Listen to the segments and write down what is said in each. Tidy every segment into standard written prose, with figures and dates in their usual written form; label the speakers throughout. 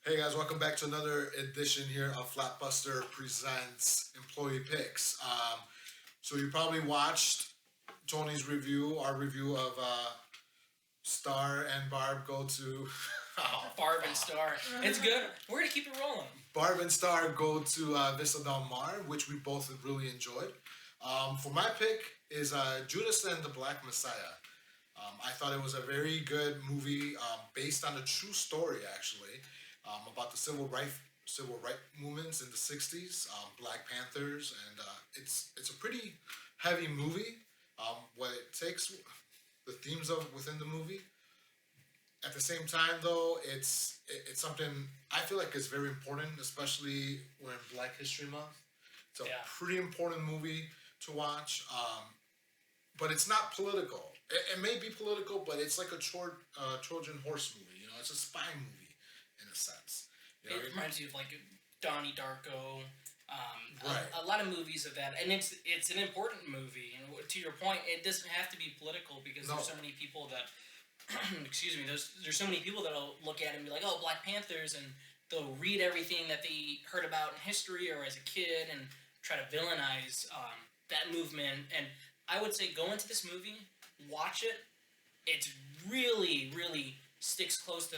Speaker 1: Hey guys, welcome back to another edition here of Flatbuster Presents Employee Picks. So you probably watched Tony's review, our review of Star and Barb go to
Speaker 2: Barb and Star. It's good. We're gonna keep it rolling.
Speaker 1: Barb and Star go to Vista Del Mar, which we both really enjoyed. For my pick is Judas and the Black Messiah. I thought it was a very good movie based on a true story, actually, about the civil right movements in the '60s, Black Panthers, and it's a pretty heavy movie. What it takes, the themes of within the movie. At the same time, though, it's something I feel like is very important, especially we're in Black History Month. It's a
Speaker 2: Yeah.
Speaker 1: pretty important movie to watch. But it's not political. It may be political, but it's like a Trojan horse movie. You know, it's a spy movie in a sense. You know,
Speaker 2: It reminds you of like Donnie Darko.
Speaker 1: Right.
Speaker 2: A lot of movies of that, and it's an important movie. And to your point, it doesn't have to be political because
Speaker 1: No.
Speaker 2: there's so many people that, excuse me, there's so many people that'll look at it and be like, oh, Black Panthers, and they'll read everything that they heard about in history or as a kid and try to villainize that movement. And I would say go into this movie, watch it. It's really sticks close to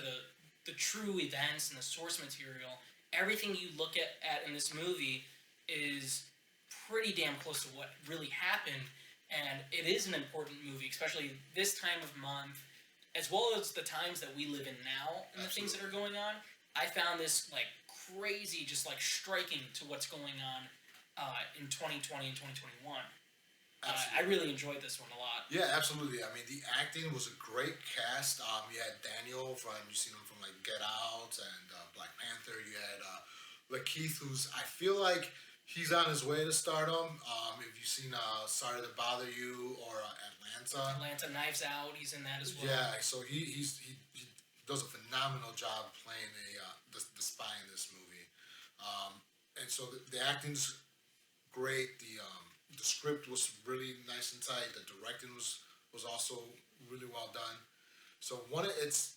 Speaker 2: the true events and the source material. Everything you look at in this movie is pretty damn close to what really happened, and it is an important movie, especially this time of month, as well as the times that we live in now and the things that are going on. I found this like crazy, just like striking to what's going on in 2020 and 2021. I really enjoyed this one a lot.
Speaker 1: Yeah, absolutely. I mean, the acting was a great cast. You had Daniel from you seen him from like Get Out and Black Panther. You had Lakeith, who's I feel like he's on his way to stardom. If you've seen Sorry to Bother You or Atlanta,
Speaker 2: Atlanta, Knives Out, he's in that as well.
Speaker 1: yeah. So he does a phenomenal job playing the spy in this movie. And so the acting's great. The script was really nice and tight. The directing was also really well done. So it's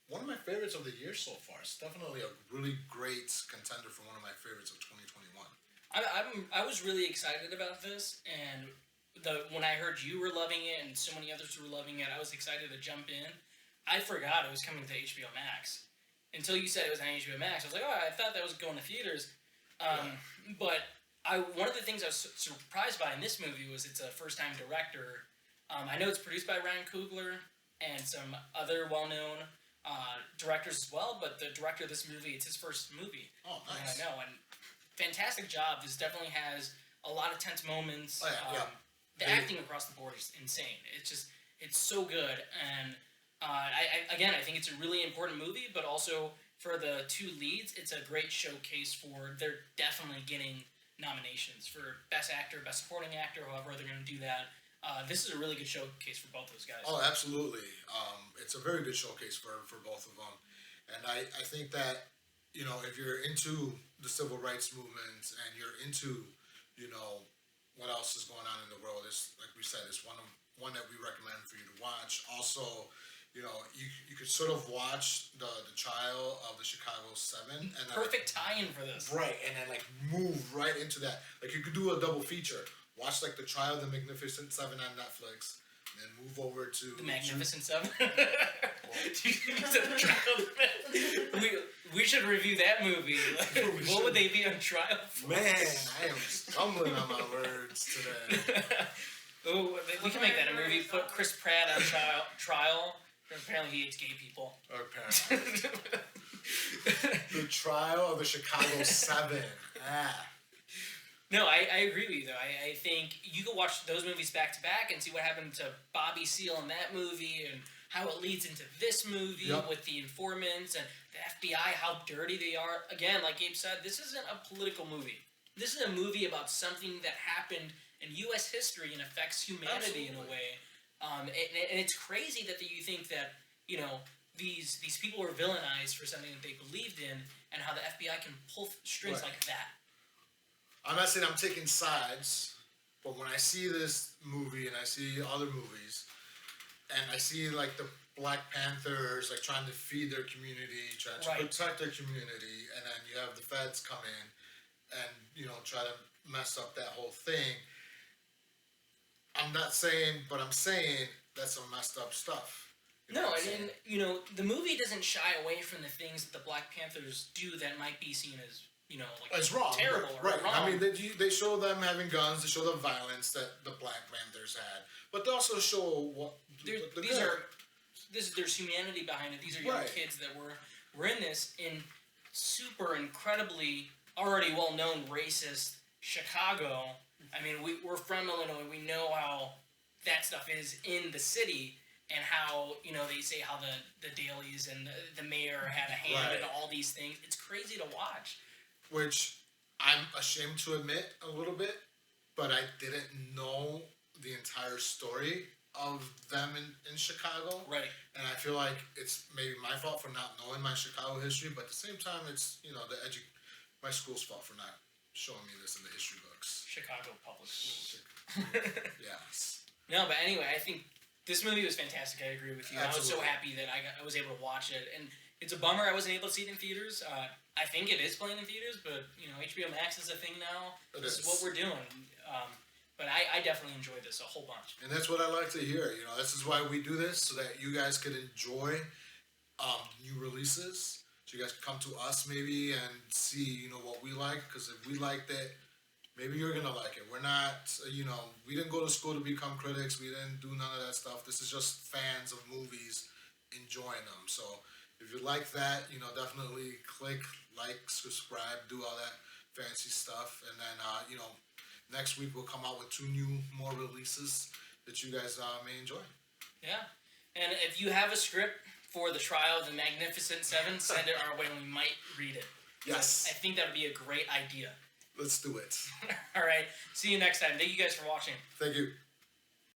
Speaker 1: one of my favorites of the year so far. It's definitely a really great contender for one of my favorites of 2021.
Speaker 2: I was really excited about this, and when I heard you were loving it and so many others were loving it, I was excited to jump in. I forgot it was coming to HBO Max until you said it was on HBO Max. I was like, oh, I thought that was going to theaters, but one of the things I was surprised by in this movie was it's a first-time director. I know it's produced by Ryan Coogler and some other well-known directors as well, but the director of this movie, it's his first movie.
Speaker 1: Oh, nice.
Speaker 2: I know, and fantastic job. This definitely has a lot of tense moments.
Speaker 1: Oh, yeah.
Speaker 2: The acting across the board is insane. It's so good, and I think it's a really important movie, but also for the two leads, it's a great showcase for they're definitely getting nominations for Best Actor, Best Supporting Actor, however they're going to do that. This is a really good showcase for both those guys.
Speaker 1: Oh, absolutely. It's a very good showcase for both of them. And I think that, you know, if you're into the civil rights movement and you're into, you know, what else is going on in the world, it's, like we said, it's one that we recommend for you to watch. Also, you know, you could sort of watch the trial of the Chicago Seven and then,
Speaker 2: Perfect tie-in for this.
Speaker 1: right, and then like move right into that. Like you could do a double feature. Watch like the trial of the Magnificent Seven on Netflix, and then move over to
Speaker 2: The Magnificent Seven. You said the trial of the we should review that movie. Like, what would they be on trial for?
Speaker 1: Man, I am stumbling on my words today.
Speaker 2: Oh, we can make that a movie. Put Chris Pratt on trial. Apparently he hates gay people.
Speaker 1: Apparently. The trial of the Chicago Seven. Ah.
Speaker 2: No, I agree with you though. I think you can watch those movies back to back and see what happened to Bobby Seale in that movie and how it leads into this movie with the informants and the FBI, how dirty they are. Again, like Gabe said, this isn't a political movie. This is a movie about something that happened in U.S. history and affects humanity in a way. And it's crazy that you think that, you know, these people were villainized for something that they believed in, and how the FBI can pull strings like that.
Speaker 1: I'm not saying I'm taking sides, but when I see this movie and I see other movies, and I see like Black Panthers like trying to feed their community, trying to protect their community, and then you have the feds come in and try to mess up that whole thing. I'm not saying, but I'm saying that's some messed up stuff.
Speaker 2: No, and the movie doesn't shy away from the things that the Black Panthers do that might be seen as like
Speaker 1: it's wrong,
Speaker 2: terrible or wrong.
Speaker 1: I mean, they show them having guns, they show the violence that the Black Panthers had, but they also show what
Speaker 2: there's humanity behind it. These are young kids that were in this in super incredibly already well known racist Chicago. I mean, we're from Illinois. We know how that stuff is in the city, and how they say how the dailies and the mayor had a hand in all these things. It's crazy to watch.
Speaker 1: Which I'm ashamed to admit a little bit, but I didn't know the entire story of them in Chicago.
Speaker 2: Right.
Speaker 1: And I feel like it's maybe my fault for not knowing my Chicago history, but at the same time, it's my school's fault for not showing me this in the history books.
Speaker 2: Chicago public schools.
Speaker 1: Yes.
Speaker 2: No, but anyway, I think this movie was fantastic. I agree with you.
Speaker 1: Absolutely.
Speaker 2: I was so happy that I was able to watch it, and it's a bummer I wasn't able to see it in theaters. I think it is playing in theaters, but HBO Max is a thing now. This is what we're doing. But I definitely enjoyed this a whole bunch.
Speaker 1: And that's what I like to hear. This is why we do this, so that you guys could enjoy new releases. So you guys can come to us maybe and see what we like. Because if we liked it, maybe you're gonna like it. We're not, we didn't go to school to become critics. We didn't do none of that stuff. This is just fans of movies enjoying them. So if you like that, definitely click, like, subscribe, do all that fancy stuff. And then, next week we'll come out with 2 more releases that you guys may enjoy.
Speaker 2: Yeah. And if you have a script for the Trial of the Magnificent Seven, send it our way and we might read it.
Speaker 1: Yes.
Speaker 2: I think that would be a great idea.
Speaker 1: Let's do it.
Speaker 2: All right. See you next time. Thank you guys for watching.
Speaker 1: Thank you.